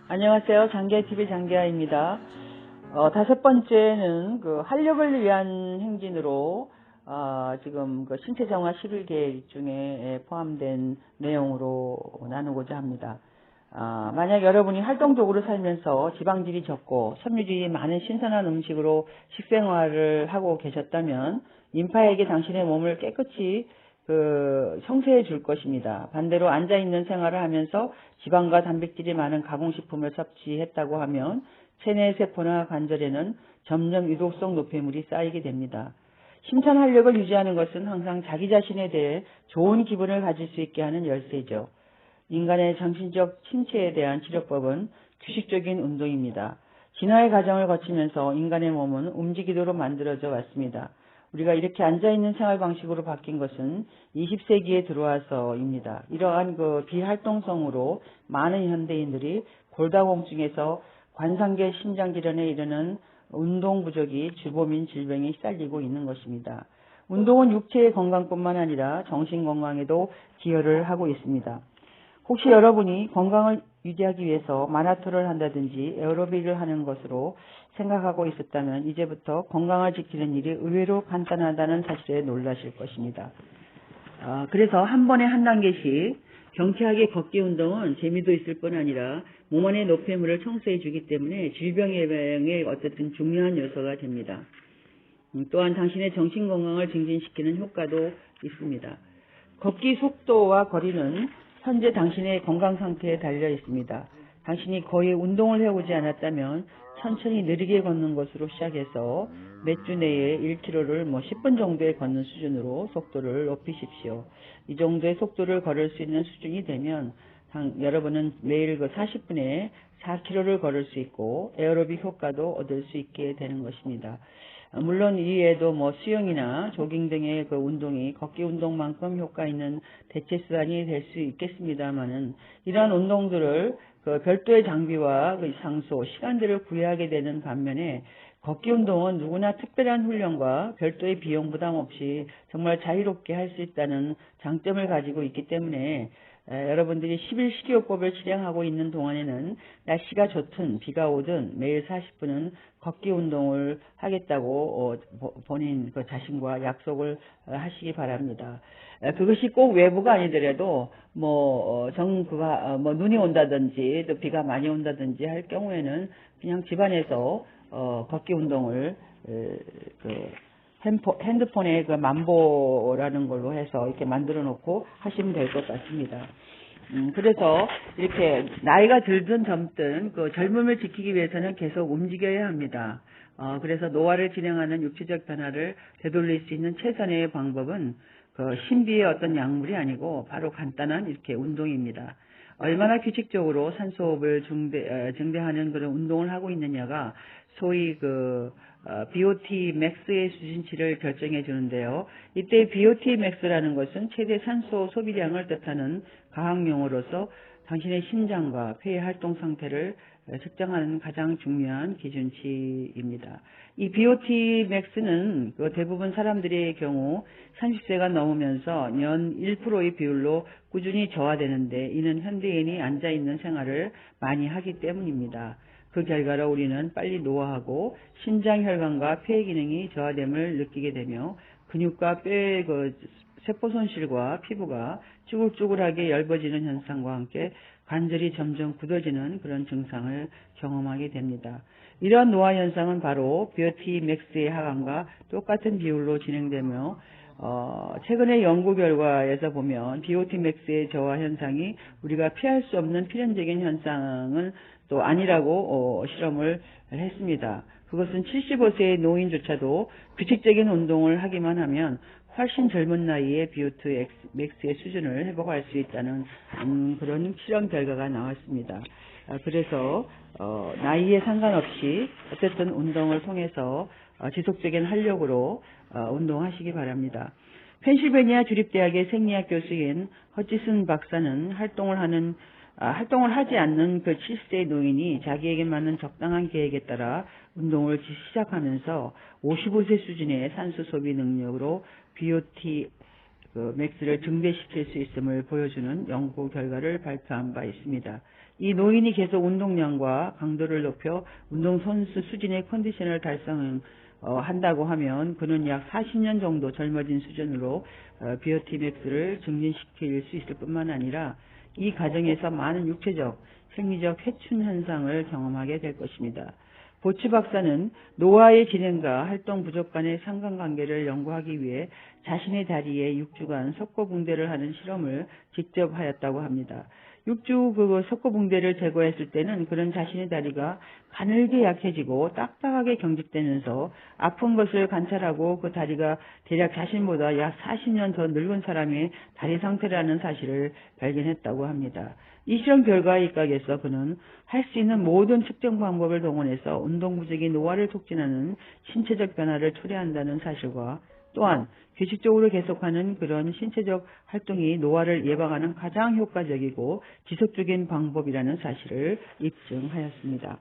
안녕하세요. 장기하TV 장기하입니다. 다섯 번째는 활력을 위한 행진으로 지금 신체 정화 11계획 중에 포함된 내용으로 나누고자 합니다. 만약 여러분이 활동적으로 살면서 지방질이 적고 섬유질이 많은 신선한 음식으로 식생활을 하고 계셨다면 인파에게 당신의 몸을 깨끗이 형성해 줄 것입니다. 반대로 앉아있는 생활을 하면서 지방과 단백질이 많은 가공식품을 섭취했다고 하면 체내 세포나 관절에는 점점 유독성 노폐물이 쌓이게 됩니다. 심찬 활력을 유지하는 것은 항상 자기 자신에 대해 좋은 기분을 가질 수 있게 하는 열쇠죠. 인간의 정신적 침체에 대한 치료법은 규칙적인 운동입니다. 진화의 과정을 거치면서 인간의 몸은 움직이도록 만들어져 왔습니다. 우리가 이렇게 앉아있는 생활 방식으로 바뀐 것은 20세기에 들어와서입니다. 이러한 비활동성으로 많은 현대인들이 골다공증에서 관상계 심장질환에 이르는 운동 부족이 주범인 질병에 시달리고 있는 것입니다. 운동은 육체의 건강뿐만 아니라 정신 건강에도 기여를 하고 있습니다. 혹시 여러분이 건강을 유지하기 위해서 마라톤을 한다든지 에어로빅을 하는 것으로 생각하고 있었다면 이제부터 건강을 지키는 일이 의외로 간단하다는 사실에 놀라실 것입니다. 그래서 한 번에 한 단계씩 경쾌하게 걷기 운동은 재미도 있을 뿐 아니라 몸 안의 노폐물을 청소해 주기 때문에 질병 예방에 어쨌든 중요한 요소가 됩니다. 또한 당신의 정신 건강을 증진시키는 효과도 있습니다. 걷기 속도와 거리는 현재 당신의 건강 상태에 달려 있습니다. 당신이 거의 운동을 해오지 않았다면 천천히 느리게 걷는 것으로 시작해서 몇 주 내에 1km를 10분 정도에 걷는 수준으로 속도를 높이십시오. 이 정도의 속도를 걸을 수 있는 수준이 되면 여러분은 매일 40분에 4km를 걸을 수 있고 에어로빅 효과도 얻을 수 있게 되는 것입니다. 물론 이외에도 수영이나 조깅 등의 운동이 걷기 운동만큼 효과 있는 대체 수단이 될 수 있겠습니다만은 이러한 운동들을 별도의 장비와 장소, 시간들을 구애하게 되는 반면에 걷기 운동은 누구나 특별한 훈련과 별도의 비용 부담 없이 정말 자유롭게 할 수 있다는 장점을 가지고 있기 때문에 여러분들이 11식이요법을 실행하고 있는 동안에는 날씨가 좋든 비가 오든 매일 40분은 걷기 운동을 하겠다고 본인 자신과 약속을 하시기 바랍니다. 그것이 꼭 외부가 아니더라도 눈이 온다든지 또 비가 많이 온다든지 할 경우에는 그냥 집안에서 걷기 운동을 핸드폰에 만보라는 걸로 해서 이렇게 만들어 놓고 하시면 될 것 같습니다. 그래서 이렇게 나이가 들든 젊든 젊음을 지키기 위해서는 계속 움직여야 합니다. 그래서 노화를 진행하는 육체적 변화를 되돌릴 수 있는 최선의 방법은 신비의 어떤 약물이 아니고 바로 간단한 이렇게 운동입니다. 얼마나 규칙적으로 산소호흡을 증대하는 그런 운동을 하고 있느냐가 소위 BOT 맥스의 수준치를 결정해 주는데요. 이때 BOT 맥스라는 것은 최대 산소 소비량을 뜻하는 과학용어로서 당신의 심장과 폐의 활동 상태를 측정하는 가장 중요한 기준치입니다. 이 BOT 맥스는 대부분 사람들의 경우 30세가 넘으면서 연 1%의 비율로 꾸준히 저하되는데 이는 현대인이 앉아있는 생활을 많이 하기 때문입니다. 그 결과로 우리는 빨리 노화하고 신장 혈관과 폐 기능이 저하됨을 느끼게 되며 근육과 뼈의 세포 손실과 피부가 쭈글쭈글하게 엷어지는 현상과 함께 관절이 점점 굳어지는 그런 증상을 경험하게 됩니다. 이러한 노화 현상은 바로 BOT 맥스의 하강과 똑같은 비율로 진행되며 최근의 연구 결과에서 보면 BOT 맥스의 저하 현상이 우리가 피할 수 없는 필연적인 현상은 또 아니라고 실험을 했습니다. 그것은 75세의 노인조차도 규칙적인 운동을 하기만 하면 훨씬 젊은 나이에 BOT 맥스의 수준을 회복할 수 있다는 그런 실험 결과가 나왔습니다. 그래서 나이에 상관없이 어쨌든 운동을 통해서 지속적인 활력으로 운동하시기 바랍니다. 펜실베니아 주립대학의 생리학 교수인 허치슨 박사는 활동을 하지 않는 70세의 노인이 자기에게 맞는 적당한 계획에 따라 운동을 시작하면서 55세 수준의 산소 소비 능력으로 BOT 맥스를 증대시킬 수 있음을 보여주는 연구 결과를 발표한 바 있습니다. 이 노인이 계속 운동량과 강도를 높여 운동선수 수준의 컨디션을 달성한다고 하면 그는 약 40년 정도 젊어진 수준으로 비오티맥스를 증진시킬 수 있을 뿐만 아니라 이 과정에서 많은 육체적, 생리적 회춘 현상을 경험하게 될 것입니다. 보츠 박사는 노화의 진행과 활동 부족 간의 상관관계를 연구하기 위해 자신의 다리에 6주간 석고붕대를 하는 실험을 직접 하였다고 합니다. 6주 석고붕대를 제거했을 때는 그는 자신의 다리가 가늘게 약해지고 딱딱하게 경직되면서 아픈 것을 관찰하고 그 다리가 대략 자신보다 약 40년 더 늙은 사람의 다리 상태라는 사실을 발견했다고 합니다. 이 실험 결과에 입각해서 그는 할 수 있는 모든 측정 방법을 동원해서 운동 부족이 노화를 촉진하는 신체적 변화를 초래한다는 사실과 또한 규칙적으로 계속하는 그런 신체적 활동이 노화를 예방하는 가장 효과적이고 지속적인 방법이라는 사실을 입증하였습니다.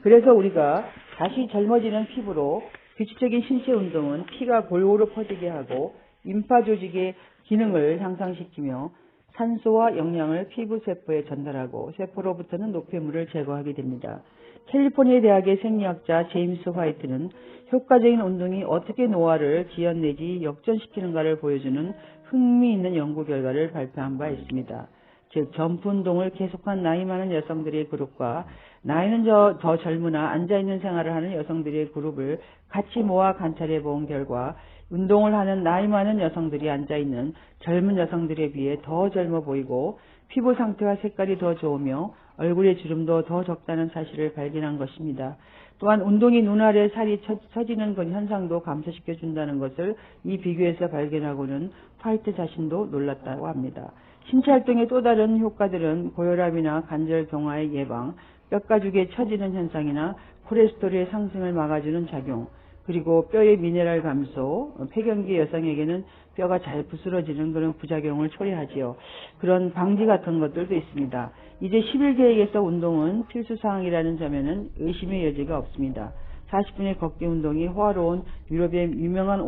그래서 우리가 다시 젊어지는 피부로 규칙적인 신체 운동은 피가 골고루 퍼지게 하고 림파 조직의 기능을 향상시키며 산소와 영양을 피부 세포에 전달하고 세포로부터는 노폐물을 제거하게 됩니다. 캘리포니아 대학의 생리학자 제임스 화이트는 효과적인 운동이 어떻게 노화를 지연 내지 역전시키는가를 보여주는 흥미있는 연구 결과를 발표한 바 있습니다. 즉 점프 운동을 계속한 나이 많은 여성들의 그룹과 나이는 더 젊으나 앉아있는 생활을 하는 여성들의 그룹을 같이 모아 관찰해 본 결과 운동을 하는 나이 많은 여성들이 앉아있는 젊은 여성들에 비해 더 젊어 보이고 피부 상태와 색깔이 더 좋으며 얼굴의 주름도 더 적다는 사실을 발견한 것입니다. 또한 운동이 눈 아래 살이 처지는 그 현상도 감소시켜 준다는 것을 이 비교에서 발견하고는 화이트 자신도 놀랐다고 합니다. 신체 활동의 또 다른 효과들은 고혈압이나 관절 경화의 예방, 뼈가죽의 처지는 현상이나 콜레스테롤의 상승을 막아주는 작용, 그리고 뼈의 미네랄 감소, 폐경기 여성에게는 뼈가 잘 부스러지는 그런 부작용을 초래하지요. 그런 방지 같은 것들도 있습니다. 이제 10일 계획에서 운동은 필수사항이라는 점에는 의심의 여지가 없습니다. 40분의 걷기 운동이 호화로운 유럽의 유명한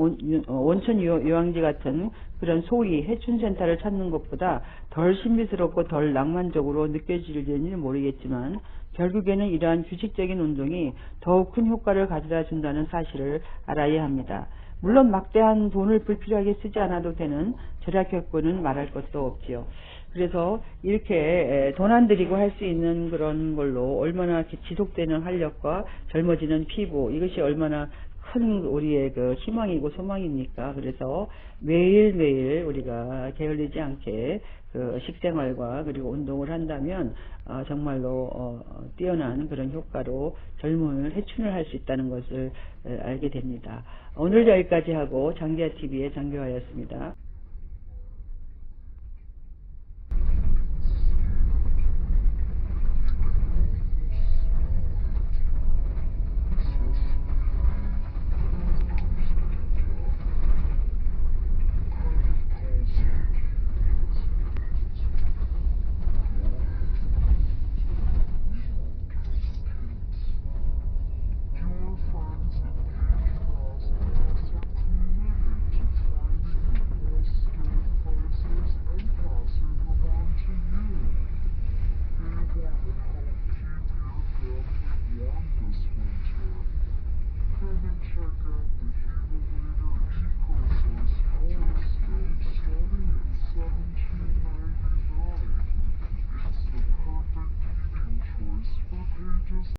온천 요양지 같은 그런 소위 해춘센터를 찾는 것보다 덜 신비스럽고 덜 낭만적으로 느껴질지는 모르겠지만 결국에는 이러한 규칙적인 운동이 더욱 큰 효과를 가져다 준다는 사실을 알아야 합니다. 물론 막대한 돈을 불필요하게 쓰지 않아도 되는 절약 효과는 말할 것도 없지요. 그래서 이렇게 돈 안 들이고 할 수 있는 그런 걸로 얼마나 지속되는 활력과 젊어지는 피부, 이것이 얼마나 큰 우리의 그 희망이고 소망입니까? 그래서 매일매일 우리가 게을리지 않게 그 식생활과 그리고 운동을 한다면 정말로 뛰어난 그런 효과로 젊음을 해춘을 할 수 있다는 것을 알게 됩니다. 오늘 여기까지 하고 장기하TV의 장교하였습니다.